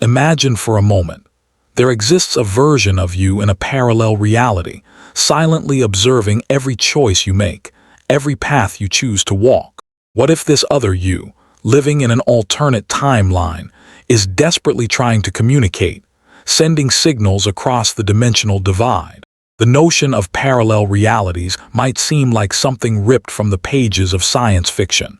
Imagine for a moment. There exists a version of you in a parallel reality, silently observing every choice you make, every path you choose to walk. What if this other you, living in an alternate timeline, is desperately trying to communicate, sending signals across the dimensional divide? The notion of parallel realities might seem like something ripped from the pages of science fiction.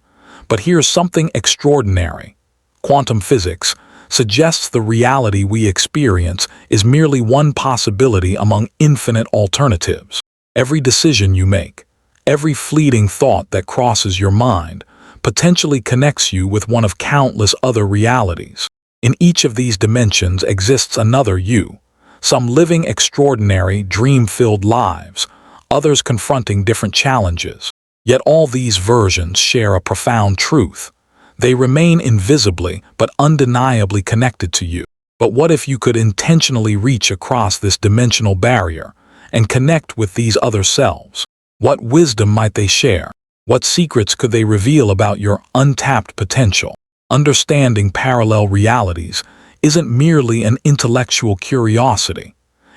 But here's something extraordinary. Quantum physics suggests the reality we experience is merely one possibility among infinite alternatives. Every decision you make, every fleeting thought that crosses your mind, potentially connects you with one of countless other realities. In each of these dimensions exists another you, some living extraordinary, dream-filled lives, others confronting different challenges. Yet all these versions share a profound truth. They remain invisibly but undeniably connected to you. But what if you could intentionally reach across this dimensional barrier and connect with these other selves? What wisdom might they share? What secrets could they reveal about your untapped potential? Understanding parallel realities isn't merely an intellectual curiosity.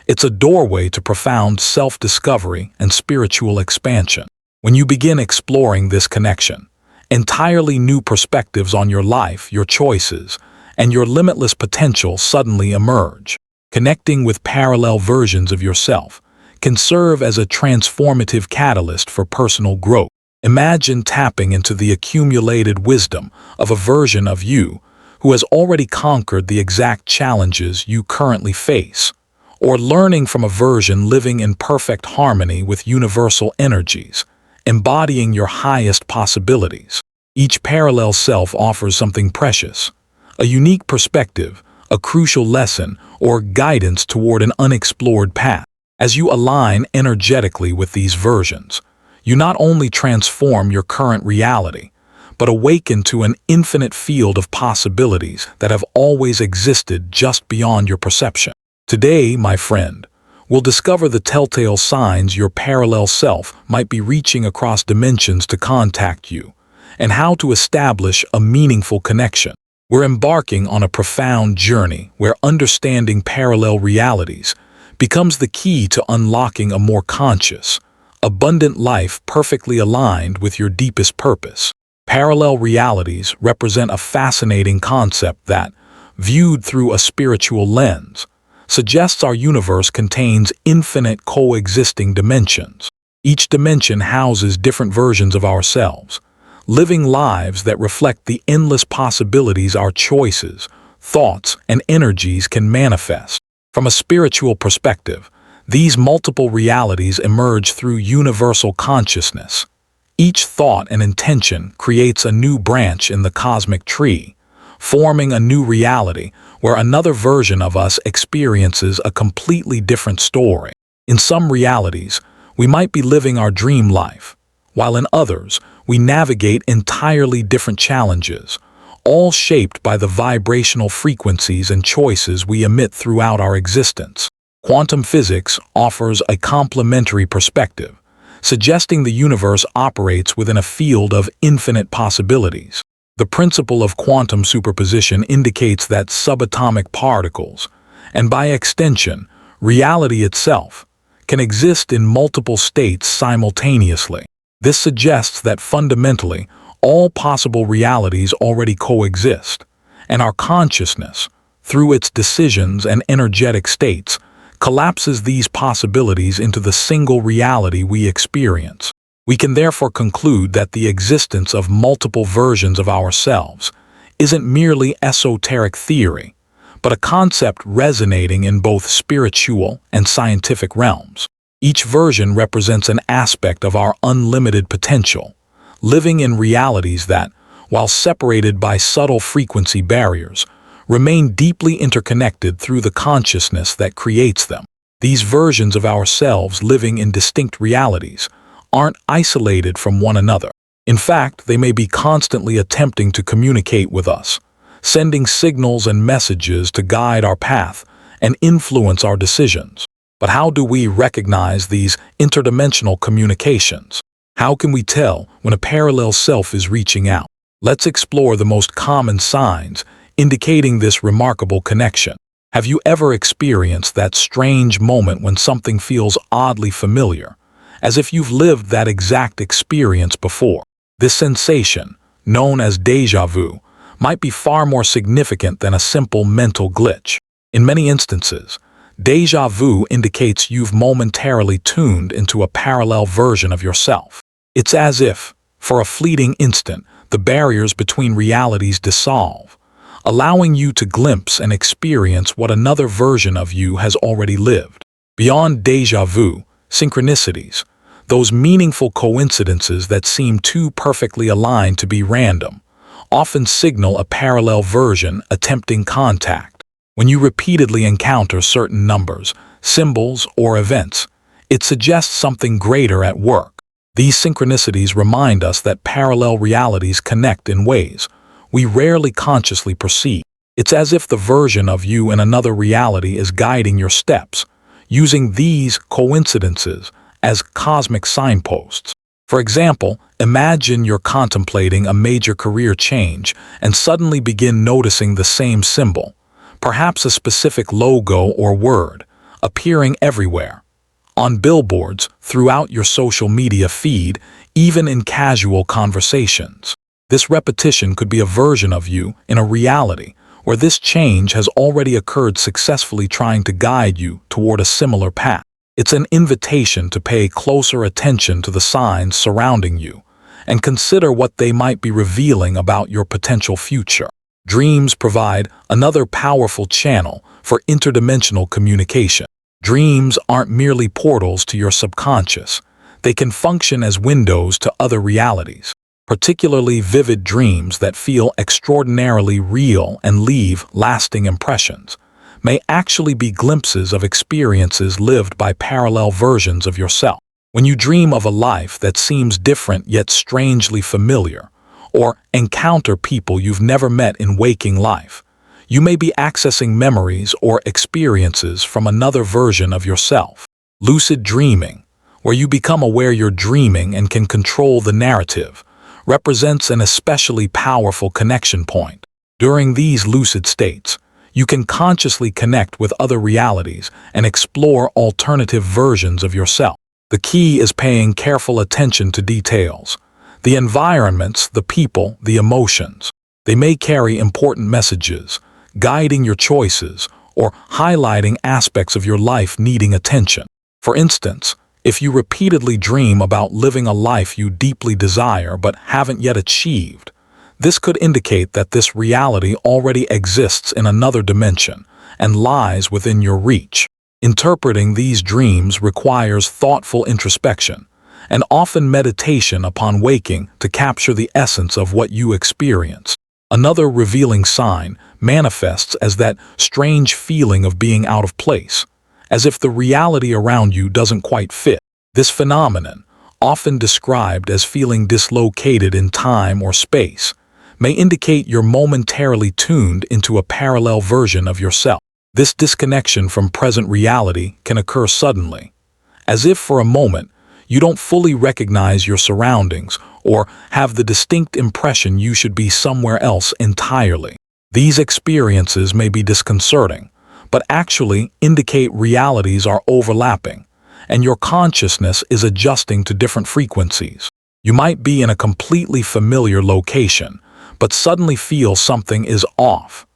It's a doorway to profound self-discovery and spiritual expansion. When you begin exploring this connection, entirely new perspectives on your life, your choices, and your limitless potential suddenly emerge. Connecting with parallel versions of yourself can serve as a transformative catalyst for personal growth. Imagine tapping into the accumulated wisdom of a version of you who has already conquered the exact challenges you currently face, or learning from a version living in perfect harmony with universal energies, embodying your highest possibilities. Each parallel self offers something precious, a unique perspective, a crucial lesson, or guidance toward an unexplored path. As you align energetically with these versions, you not only transform your current reality, but awaken to an infinite field of possibilities that have always existed just beyond your perception. Today, my friend, we'll discover the telltale signs your parallel self might be reaching across dimensions to contact you, and how to establish a meaningful connection. We're embarking on a profound journey where understanding parallel realities becomes the key to unlocking a more conscious, abundant life perfectly aligned with your deepest purpose. Parallel realities represent a fascinating concept that, viewed through a spiritual lens, suggests our universe contains infinite coexisting dimensions. Each dimension houses different versions of ourselves, living lives that reflect the endless possibilities our choices, thoughts, and energies can manifest. From a spiritual perspective, these multiple realities emerge through universal consciousness. Each thought and intention creates a new branch in the cosmic tree, forming a new reality where another version of us experiences a completely different story. In some realities, we might be living our dream life, while in others, we navigate entirely different challenges, all shaped by the vibrational frequencies and choices we emit throughout our existence. Quantum physics offers a complementary perspective, suggesting the universe operates within a field of infinite possibilities. The principle of quantum superposition indicates that subatomic particles, and by extension, reality itself, can exist in multiple states simultaneously. This suggests that fundamentally, all possible realities already coexist, and our consciousness, through its decisions and energetic states, collapses these possibilities into the single reality we experience. We can therefore conclude that the existence of multiple versions of ourselves isn't merely esoteric theory, but a concept resonating in both spiritual and scientific realms. Each version represents an aspect of our unlimited potential, living in realities that, while separated by subtle frequency barriers, remain deeply interconnected through the consciousness that creates them. These versions of ourselves living in distinct realities aren't isolated from one another. In fact, they may be constantly attempting to communicate with us, sending signals and messages to guide our path and influence our decisions. But how do we recognize these interdimensional communications? How can we tell when a parallel self is reaching out? Let's explore the most common signs indicating this remarkable connection. Have you ever experienced that strange moment when something feels oddly familiar, as if you've lived that exact experience before? This sensation, known as déjà vu, might be far more significant than a simple mental glitch. In many instances, déjà vu indicates you've momentarily tuned into a parallel version of yourself. It's as if, for a fleeting instant, the barriers between realities dissolve, allowing you to glimpse and experience what another version of you has already lived. Beyond déjà vu, synchronicities, those meaningful coincidences that seem too perfectly aligned to be random, often signal a parallel version attempting contact. When you repeatedly encounter certain numbers, symbols, or events, it suggests something greater at work. These synchronicities remind us that parallel realities connect in ways we rarely consciously perceive. It's as if the version of you in another reality is guiding your steps, using these coincidences as cosmic signposts. For example, imagine you're contemplating a major career change and suddenly begin noticing the same symbol, perhaps a specific logo or word, appearing everywhere. On billboards, throughout your social media feed, even in casual conversations. This repetition could be a version of you in a reality where this change has already occurred, successfully trying to guide you toward a similar path. It's an invitation to pay closer attention to the signs surrounding you and consider what they might be revealing about your potential future. Dreams provide another powerful channel for interdimensional communication. Dreams aren't merely portals to your subconscious. They can function as windows to other realities. Particularly vivid dreams that feel extraordinarily real and leave lasting impressions may actually be glimpses of experiences lived by parallel versions of yourself. When you dream of a life that seems different yet strangely familiar, or encounter people you've never met in waking life, you may be accessing memories or experiences from another version of yourself. Lucid dreaming, where you become aware you're dreaming and can control the narrative, represents an especially powerful connection point. During these lucid states, you can consciously connect with other realities and explore alternative versions of yourself. The key is paying careful attention to details. The environments, the people, the emotions. They may carry important messages, guiding your choices, or highlighting aspects of your life needing attention. For instance, if you repeatedly dream about living a life you deeply desire but haven't yet achieved, this could indicate that this reality already exists in another dimension and lies within your reach. Interpreting these dreams requires thoughtful introspection and often meditation upon waking to capture the essence of what you experience. Another revealing sign manifests as that strange feeling of being out of place, as if the reality around you doesn't quite fit. This phenomenon, often described as feeling dislocated in time or space, may indicate you're momentarily tuned into a parallel version of yourself. This disconnection from present reality can occur suddenly, as if for a moment you don't fully recognize your surroundings or have the distinct impression you should be somewhere else entirely. These experiences may be disconcerting, but actually indicate realities are overlapping, and your consciousness is adjusting to different frequencies. You might be in a completely familiar location, but suddenly feel something is off,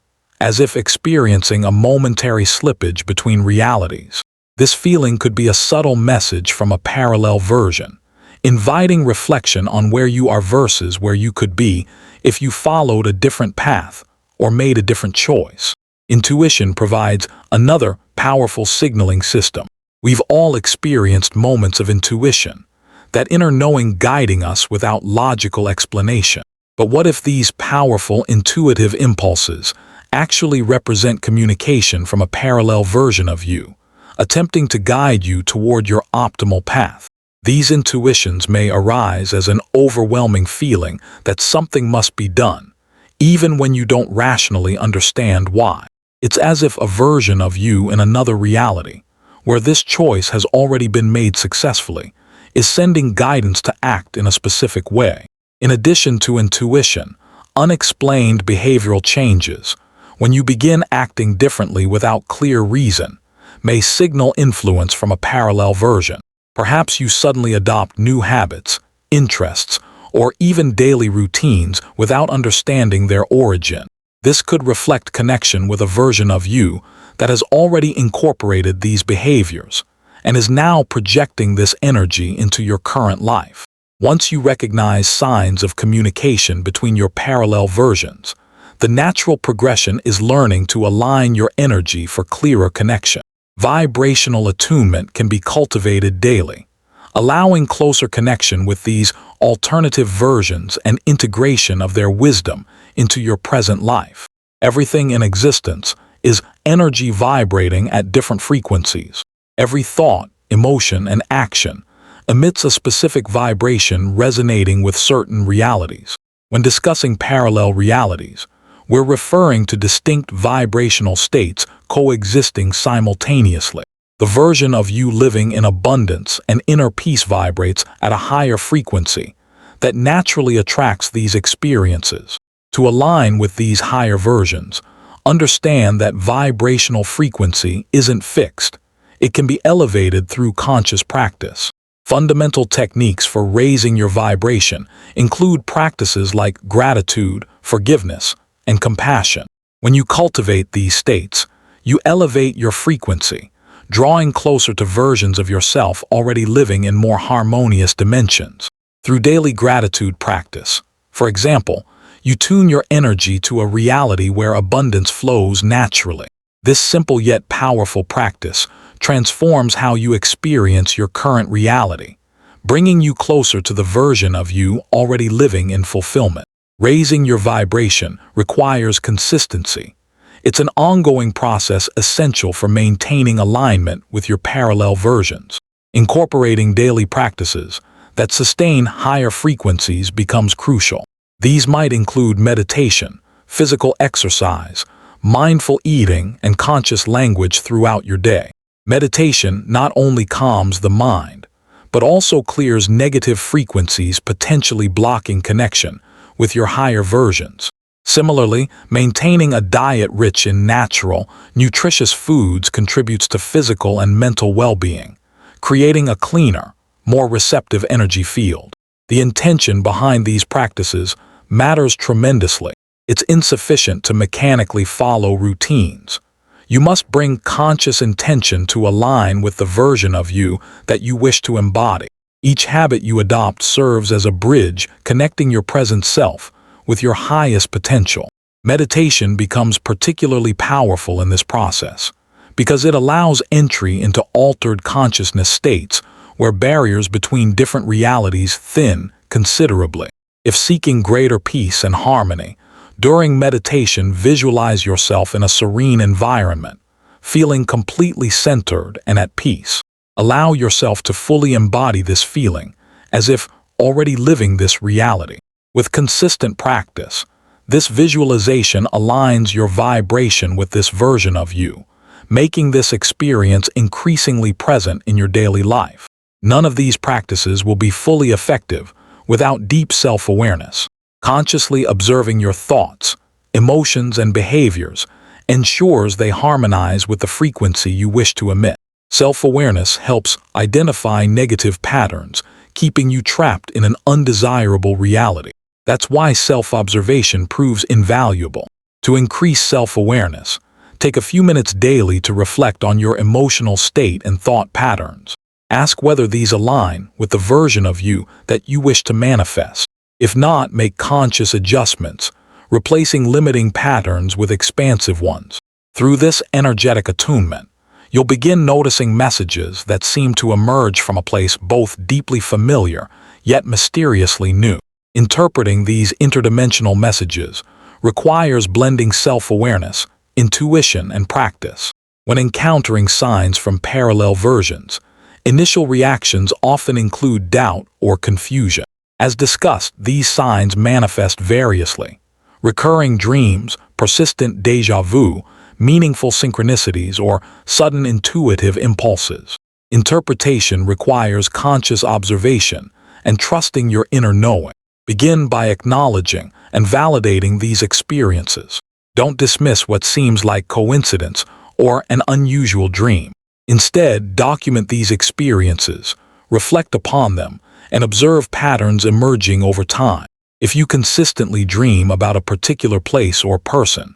as if experiencing a momentary slippage between realities. This feeling could be a subtle message from a parallel version, inviting reflection on where you are versus where you could be if you followed a different path or made a different choice. Intuition provides another powerful signaling system. We've all experienced moments of intuition, that inner knowing guiding us without logical explanation. But what if these powerful intuitive impulses actually represent communication from a parallel version of you, attempting to guide you toward your optimal path? These intuitions may arise as an overwhelming feeling that something must be done, even when you don't rationally understand why. It's as if a version of you in another reality, where this choice has already been made successfully, is sending guidance to act in a specific way. In addition to intuition, unexplained behavioral changes, when you begin acting differently without clear reason, may signal influence from a parallel version. Perhaps you suddenly adopt new habits, interests, or even daily routines without understanding their origin. This could reflect connection with a version of you that has already incorporated these behaviors and is now projecting this energy into your current life. Once you recognize signs of communication between your parallel versions, the natural progression is learning to align your energy for clearer connection. Vibrational attunement can be cultivated daily, allowing closer connection with these alternative versions and integration of their wisdom into your present life. Everything in existence is energy vibrating at different frequencies. Every thought, emotion, and action emits a specific vibration resonating with certain realities. When discussing parallel realities, we're referring to distinct vibrational states coexisting simultaneously. The version of you living in abundance and inner peace vibrates at a higher frequency that naturally attracts these experiences. To align with these higher versions, understand that vibrational frequency isn't fixed. It can be elevated through conscious practice. Fundamental techniques for raising your vibration include practices like gratitude, forgiveness, and compassion. When you cultivate these states, you elevate your frequency, drawing closer to versions of yourself already living in more harmonious dimensions. Through daily gratitude practice, for example, you tune your energy to a reality where abundance flows naturally. This simple yet powerful practice transforms how you experience your current reality, bringing you closer to the version of you already living in fulfillment. Raising your vibration requires consistency. It's an ongoing process essential for maintaining alignment with your parallel versions. Incorporating daily practices that sustain higher frequencies becomes crucial. These might include meditation, physical exercise, mindful eating, and conscious language throughout your day. Meditation not only calms the mind, but also clears negative frequencies potentially blocking connection with your higher versions. Similarly, maintaining a diet rich in natural, nutritious foods contributes to physical and mental well-being, creating a cleaner, more receptive energy field. The intention behind these practices matters tremendously. It's insufficient to mechanically follow routines. You must bring conscious intention to align with the version of you that you wish to embody. Each habit you adopt serves as a bridge connecting your present self with your highest potential. Meditation becomes particularly powerful in this process because it allows entry into altered consciousness states where barriers between different realities thin considerably. If seeking greater peace and harmony, during meditation visualize yourself in a serene environment, feeling completely centered and at peace. Allow yourself to fully embody this feeling, as if already living this reality. With consistent practice, this visualization aligns your vibration with this version of you, making this experience increasingly present in your daily life. None of these practices will be fully effective without deep self-awareness. Consciously observing your thoughts, emotions, and behaviors ensures they harmonize with the frequency you wish to emit. Self-awareness helps identify negative patterns, keeping you trapped in an undesirable reality. That's why self-observation proves invaluable. To increase self-awareness, take a few minutes daily to reflect on your emotional state and thought patterns. Ask whether these align with the version of you that you wish to manifest. If not, make conscious adjustments, replacing limiting patterns with expansive ones. Through this energetic attunement, you'll begin noticing messages that seem to emerge from a place both deeply familiar yet mysteriously new. Interpreting these interdimensional messages requires blending self-awareness, intuition, and practice. When encountering signs from parallel versions, initial reactions often include doubt or confusion. As discussed, these signs manifest variously. Recurring dreams, persistent déjà vu, meaningful synchronicities, or sudden intuitive impulses. Interpretation requires conscious observation and trusting your inner knowing. Begin by acknowledging and validating these experiences. Don't dismiss what seems like coincidence or an unusual dream. Instead, document these experiences, reflect upon them, and observe patterns emerging over time. If you consistently dream about a particular place or person,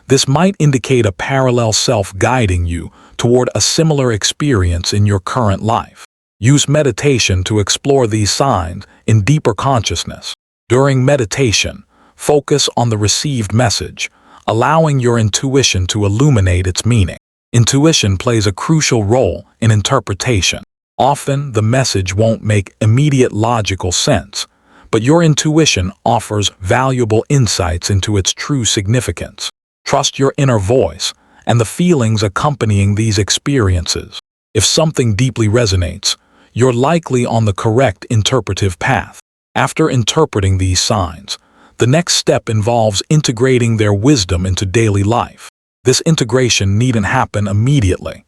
this might indicate a parallel self guiding you toward a similar experience in your current life. Use meditation to explore these signs in deeper consciousness. During meditation, focus on the received message, allowing your intuition to illuminate its meaning. Intuition plays a crucial role in interpretation. Often, the message won't make immediate logical sense, but your intuition offers valuable insights into its true significance. Trust your inner voice and the feelings accompanying these experiences. If something deeply resonates, you're likely on the correct interpretive path. After interpreting these signs, the next step involves integrating their wisdom into daily life. This integration needn't happen immediately.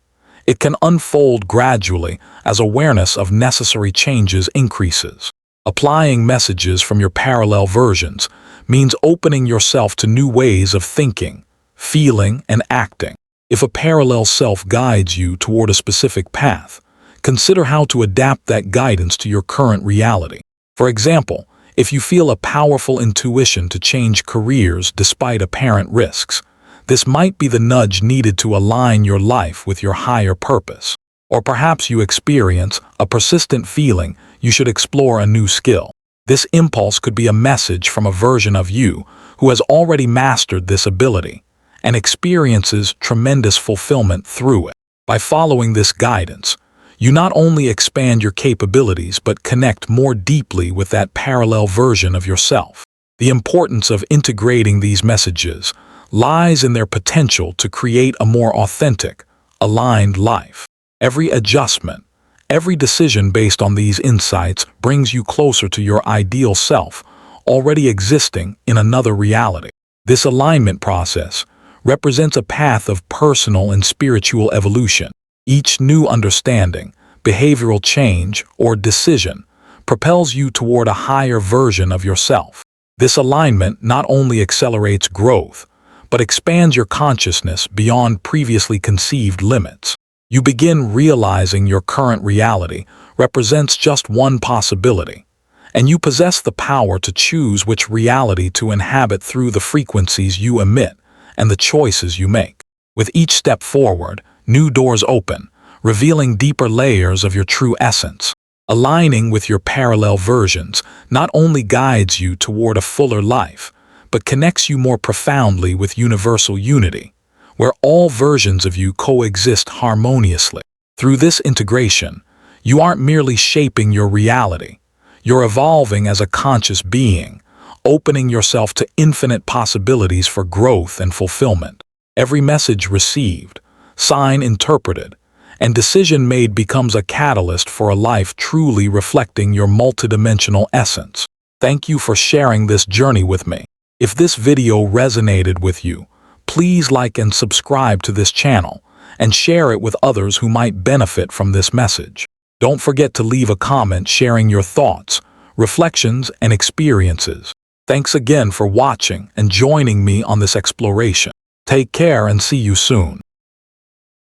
It can unfold gradually as awareness of necessary changes increases. Applying messages from your parallel versions means opening yourself to new ways of thinking, feeling, and acting. If a parallel self guides you toward a specific path, consider how to adapt that guidance to your current reality. For example, if you feel a powerful intuition to change careers despite apparent risks, this might be the nudge needed to align your life with your higher purpose. Or perhaps you experience a persistent feeling you should explore a new skill. This impulse could be a message from a version of you who has already mastered this ability and experiences tremendous fulfillment through it. By following this guidance, you not only expand your capabilities but connect more deeply with that parallel version of yourself. The importance of integrating these messages lies in their potential to create a more authentic, aligned life. Every adjustment, every decision based on these insights brings you closer to your ideal self, already existing in another reality. This alignment process represents a path of personal and spiritual evolution. Each new understanding, behavioral change, or decision propels you toward a higher version of yourself. This alignment not only accelerates growth, but expands your consciousness beyond previously conceived limits. You begin realizing your current reality represents just one possibility, and you possess the power to choose which reality to inhabit through the frequencies you emit and the choices you make. With each step forward, new doors open, revealing deeper layers of your true essence. Aligning with your parallel versions not only guides you toward a fuller life, but connects you more profoundly with universal unity, where all versions of you coexist harmoniously. Through this integration, you aren't merely shaping your reality, you're evolving as a conscious being, opening yourself to infinite possibilities for growth and fulfillment. Every message received, sign interpreted, and decision made becomes a catalyst for a life truly reflecting your multidimensional essence. Thank you for sharing this journey with me. If this video resonated with you, please like and subscribe to this channel and share it with others who might benefit from this message. Don't forget to leave a comment sharing your thoughts, reflections, and experiences. Thanks again for watching and joining me on this exploration. Take care and see you soon.